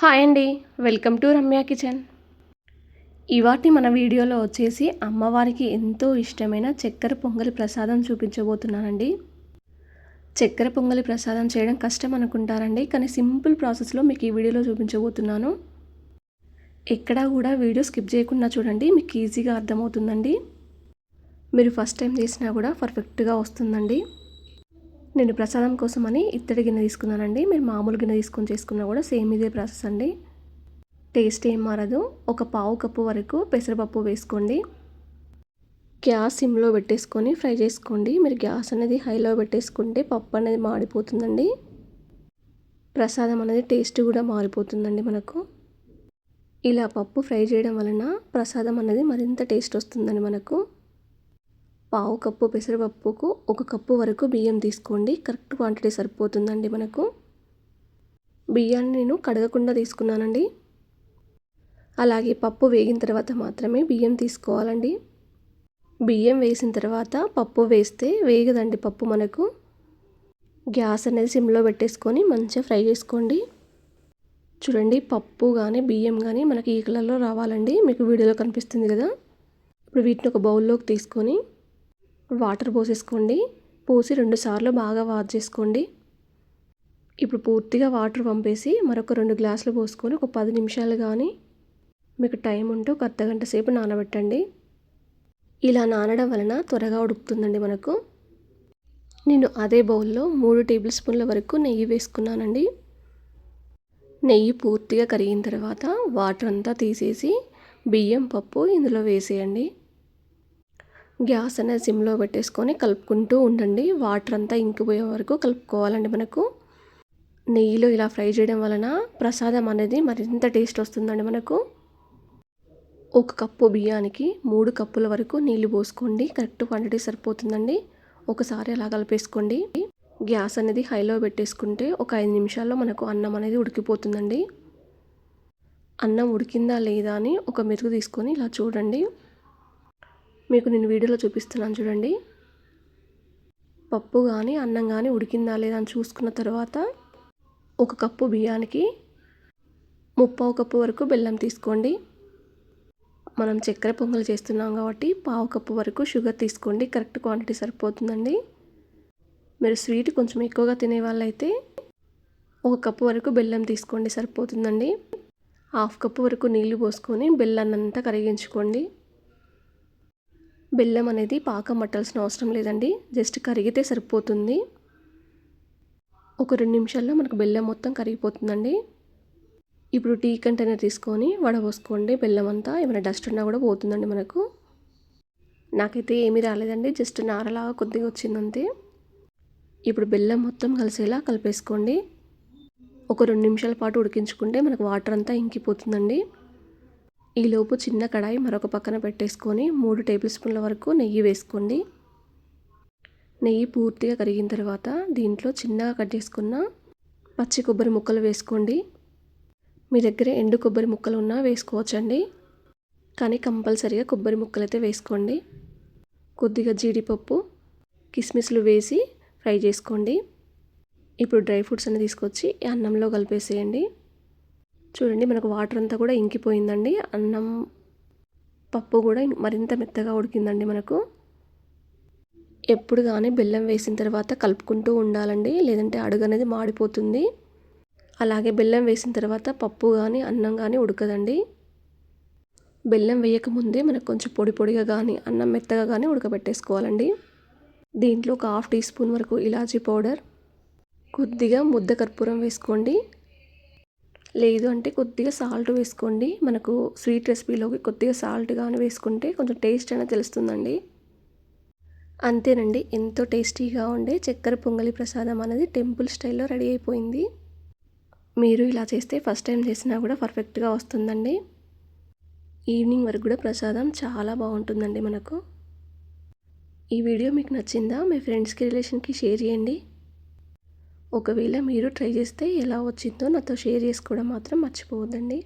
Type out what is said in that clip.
Hi అండి. Welcome to Ramya kitchen. ఇవాటి మన వీడియోలో వచ్చేసి అమ్మవారికి ఎంతో ఇష్టమైన చక్కెర పొంగలి ప్రసాదం చూపించబోతున్నానండి. చక్కెర పొంగలి ప్రసాదం చేయడం కష్టం అనుకుంటారండి, కానీ సింపుల్ ప్రాసెస్లో మీకు ఈ వీడియోలో చూపించబోతున్నాను. ఎక్కడా కూడా వీడియో స్కిప్ చేయకుండా చూడండి, మీకు ఈజీగా అర్థమవుతుందండి. మీరు ఫస్ట్ టైం చేసినా కూడా పర్ఫెక్ట్గా వస్తుందండి. నేను ప్రసాదం కోసమని ఇత్తడి గిన్నె తీసుకున్నానండి. మీరు మామూలు గిన్నె తీసుకొని చేసుకున్నా కూడా సేమ్ ఇదే ప్రాసెస్ అండి. టేస్ట్ ఏం మారదు. ఒక పావు కప్పు వరకు పెసరపప్పు వేసుకోండి. గ్యాస్ సిమ్లో పెట్టేసుకొని ఫ్రై చేసుకోండి. మీరు గ్యాస్ అనేది హైలో పెట్టేసుకుంటే పప్పు అనేది మాడిపోతుందండి. ప్రసాదం అనేది టేస్ట్ కూడా మారిపోతుందండి మనకు. ఇలా పప్పు ఫ్రై చేయడం వలన ప్రసాదం అనేది మరింత టేస్ట్ వస్తుందండి మనకు. పావు కప్పు పెసరపప్పుకు ఒక కప్పు వరకు బియ్యం తీసుకోండి. కరెక్ట్ క్వాంటిటీ సరిపోతుందండి మనకు. బియ్యాన్ని నేను కడగకుండా తీసుకున్నానండి. అలాగే పప్పు వేగిన తర్వాత మాత్రమే బియ్యం తీసుకోవాలండి. బియ్యం వేసిన తర్వాత పప్పు వేస్తే వేగదండి పప్పు మనకు. గ్యాస్ అనేది సిమ్లో పెట్టేసుకొని మంచిగా ఫ్రై చేసుకోండి. చూడండి, పప్పు కానీ బియ్యం కానీ మనకి ఈ కలర్లో రావాలండి. మీకు వీడియోలో కనిపిస్తుంది కదా. ఇప్పుడు వీటిని ఒక బౌల్లోకి తీసుకొని వాటర్ పోసేసుకోండి. పోసి 2 సార్లు బాగా వాష్ చేసుకోండి. ఇప్పుడు పూర్తిగా వాటర్ పంపేసి మరొక 2 గ్లాసులు పోసుకొని ఒక 10 నిమిషాలు కానీ మీకు టైం ఉంటే ఒక అర్ధగంట సేపు నానబెట్టండి. ఇలా నానడం వలన త్వరగా ఉడుకుతుందండి మనకు. నేను అదే బౌల్లో 3 టేబుల్ స్పూన్ల వరకు నెయ్యి వేసుకున్నానండి. నెయ్యి పూర్తిగా కరిగిన తర్వాత వాటర్ అంతా తీసేసి బియ్యం పప్పు ఇందులో వేసేయండి. గ్యాస్ అనేది సిమ్లో పెట్టేసుకొని కలుపుకుంటూ ఉండండి. వాటర్ అంతా ఇంకిపోయే వరకు కలుపుకోవాలండి మనకు. నెయ్యిలో ఇలా ఫ్రై చేయడం వలన ప్రసాదం అనేది మరింత టేస్ట్ వస్తుందండి మనకు. ఒక కప్పు బియ్యానికి 3 కప్పుల వరకు నీళ్లు పోసుకోండి. కరెక్ట్ క్వాంటిటీ సరిపోతుందండి. ఒకసారి అలా కలిపేసుకోండి. గ్యాస్ అనేది హైలో పెట్టేసుకుంటే ఒక 5 నిమిషాల్లో మనకు అన్నం అనేది ఉడికిపోతుందండి. అన్నం ఉడికిందా లేదా అని ఒక మెతుకు తీసుకొని ఇలా చూడండి. మీకు నేను వీడియోలో చూపిస్తున్నాను చూడండి. పప్పు కానీ అన్నం కానీ ఉడికిందా లేదా అని చూసుకున్న తర్వాత ఒక కప్పు బియ్యానికి 3/4 కప్పు వరకు బెల్లం తీసుకోండి. మనం చక్కెర పొంగల్ చేస్తున్నాం కాబట్టి 1/2 కప్పు వరకు షుగర్ తీసుకోండి. కరెక్ట్ క్వాంటిటీ సరిపోతుందండి. మీరు స్వీట్ కొంచెం ఎక్కువగా తినే వాళ్ళైతే 1 కప్పు వరకు బెల్లం తీసుకోండి, సరిపోతుందండి. 1/2 కప్పు వరకు నీళ్లు పోసుకొని బెల్లాన్ని అంతా కరిగించుకోండి. బెల్లం అనేది పాకం పట్టాల్సిన అవసరం లేదండి, జస్ట్ కరిగితే సరిపోతుంది. ఒక 2 నిమిషాల్లో మనకు బెల్లం మొత్తం కరిగిపోతుందండి. ఇప్పుడు టీ కంటైనర్ తీసుకొని వడపోసుకోండి. బెల్లం అంతా ఏమైనా డస్ట్ ఉన్నా కూడా పోతుందండి మనకు. నాకైతే ఏమీ రాలేదండి, జస్ట్ నారలాగా కొద్దిగా వచ్చిందంతే. ఇప్పుడు బెల్లం మొత్తం కలిసేలా కలిపేసుకోండి. ఒక 2 నిమిషాల పాటు ఉడికించుకుంటే మనకు వాటర్ అంతా ఇంకిపోతుందండి. ఈలోపు చిన్న కడాయి మరొక పక్కన పెట్టేసుకొని 3 టేబుల్ స్పూన్ల వరకు నెయ్యి వేసుకోండి. నెయ్యి పూర్తిగా కరిగిన తర్వాత దీంట్లో చిన్నగా కట్ చేసుకున్న పచ్చి కొబ్బరి ముక్కలు వేసుకోండి. మీ దగ్గర ఎండు కొబ్బరి ముక్కలు ఉన్నా వేసుకోవచ్చండి, కానీ కంపల్సరీగా కొబ్బరి ముక్కలు అయితే వేసుకోండి. కొద్దిగా జీడిపప్పు, కిస్మిస్లు వేసి ఫ్రై చేసుకోండి. ఇప్పుడు డ్రై ఫ్రూట్స్ అన్ని తీసుకొచ్చి అన్నంలో కలిపేసేయండి. చూడండి, మనకు వాటర్ అంతా కూడా ఇంకిపోయిందండి. అన్నం పప్పు కూడా మరింత మెత్తగా ఉడికిందండి మనకు. ఎప్పుడు కానీ బెల్లం వేసిన తర్వాత కలుపుకుంటూ ఉండాలండి, లేదంటే అడుగు అనేది మాడిపోతుంది. అలాగే బెల్లం వేసిన తర్వాత పప్పు కానీ అన్నం కానీ ఉడకదండి. బెల్లం వేయకముందే మనకు కొంచెం పొడి పొడిగా కానీ అన్నం మెత్తగా కానీ ఉడకబెట్టేసుకోవాలండి. దీంట్లో ఒక 1/2 టీ స్పూన్ వరకు ఇలాచీ పౌడర్, కొద్దిగా ముద్ద కర్పూరం వేసుకోండి. లేదు అంటే కొద్దిగా సాల్ట్ వేసుకోండి. మనకు స్వీట్ రెసిపీలోకి కొద్దిగా సాల్ట్ కానీ వేసుకుంటే కొంచెం టేస్ట్ అనేది తెలుస్తుందండి. అంతేనండి, ఎంతో టేస్టీగా ఉండే చక్కెర పొంగలి ప్రసాదం అనేది టెంపుల్ స్టైల్లో రెడీ అయిపోయింది. మీరు ఇలా చేస్తే ఫస్ట్ టైం చేసినా కూడా పర్ఫెక్ట్గా వస్తుందండి. ఈవినింగ్ వరకు కూడా ప్రసాదం చాలా బాగుంటుందండి మనకు. ఈ వీడియో మీకు నచ్చిందా? మీ ఫ్రెండ్స్కి, రిలేషన్కి షేర్ చేయండి. ఒకవేళ మీరు ట్రై చేస్తే ఎలా వచ్చిందో నాతో షేర్ చేసుకోవడం మాత్రం మర్చిపోవద్దండి.